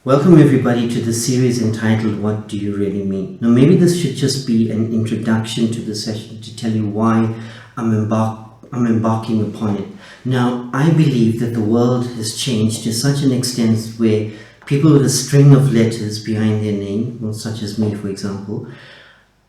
Welcome everybody to the series entitled What Do You Really Mean? Now maybe this should just be an introduction to the session to tell you why I'm embarking upon it. Now I believe that the world has changed to such an extent where people with a string of letters behind their name, well, such as me for example,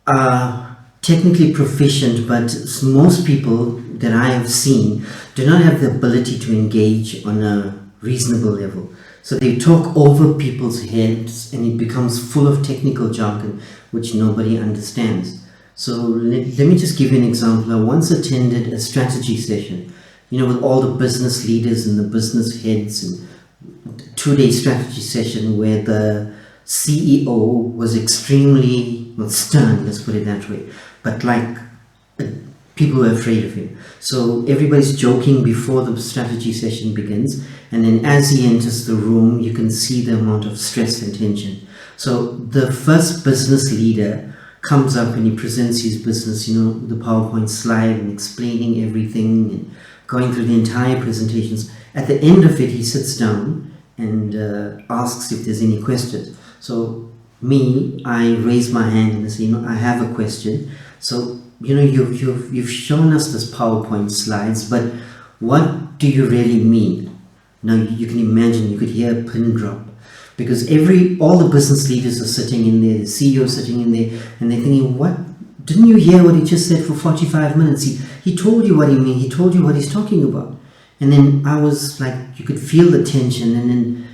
are technically proficient, but most people that I have seen do not have the ability to engage on a reasonable level. So they talk over people's heads and it becomes full of technical jargon which nobody understands. So let me just give you an example. I once attended a strategy session, with all the business leaders and the business heads, and a 2-day strategy session where the CEO was extremely stern, let's put it that way, but people were afraid of him. So everybody's joking before the strategy session begins, and then as he enters the room you can see the amount of stress and tension. So the first business leader comes up and he presents his business, the PowerPoint slide, and explaining everything and going through the entire presentations. At the end of it he sits down and asks if there's any questions. So I raise my hand and I say, I have a question. So you've shown us this PowerPoint slides, but what do you really mean? Now you can imagine, you could hear a pin drop, because all the business leaders are sitting in there, the CEO is sitting in there, and they're thinking, what? Didn't you hear what he just said for 45 minutes? He told you what he means, he told you what he's talking about. And then I was like, you could feel the tension, and then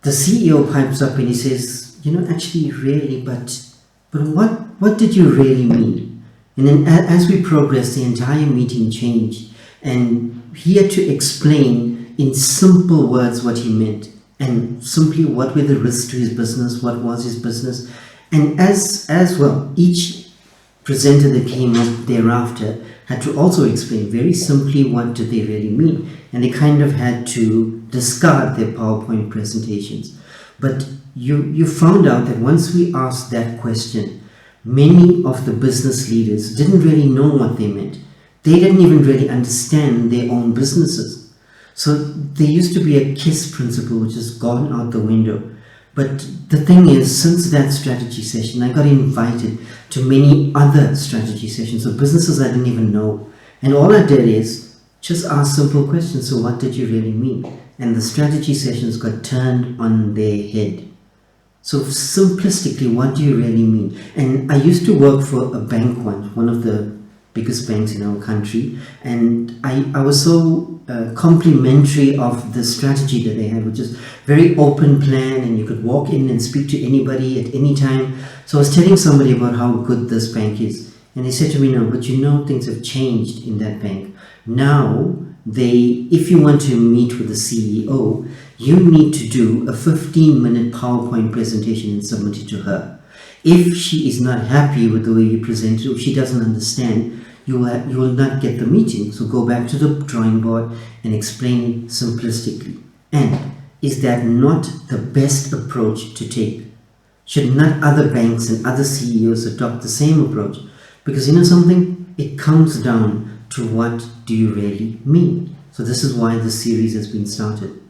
the CEO pipes up and he says, actually really, but what did you really mean? And then as we progressed, the entire meeting changed, and he had to explain in simple words what he meant, and simply what were the risks to his business, what was his business. And as well, each presenter that came up thereafter had to also explain very simply what did they really mean, and they kind of had to discard their PowerPoint presentations. But you found out that once we asked that question, many of the business leaders didn't really know what they meant. They didn't even really understand their own businesses. So there used to be a KISS principle which has gone out the window. But the thing is, since that strategy session, I got invited to many other strategy sessions of businesses I didn't even know. And all I did is just ask simple questions. So what did you really mean? And the strategy sessions got turned on their head. So simplistically, what do you really mean? And I used to work for a bank once, one of the biggest banks in our country, and I was so complimentary of the strategy that they had, which is very open plan, and you could walk in and speak to anybody at any time. So I was telling somebody about how good this bank is, and they said to me, no, but things have changed in that bank. Now if you want to meet with the CEO, you need to do a 15-minute PowerPoint presentation and submit it to her. If she is not happy with the way you present it, if she doesn't understand, you will not get the meeting. So go back to the drawing board and explain it simplistically. And is that not the best approach to take? Should not other banks and other CEOs adopt the same approach? Because something, it comes down to what do you really mean. So this is why this series has been started.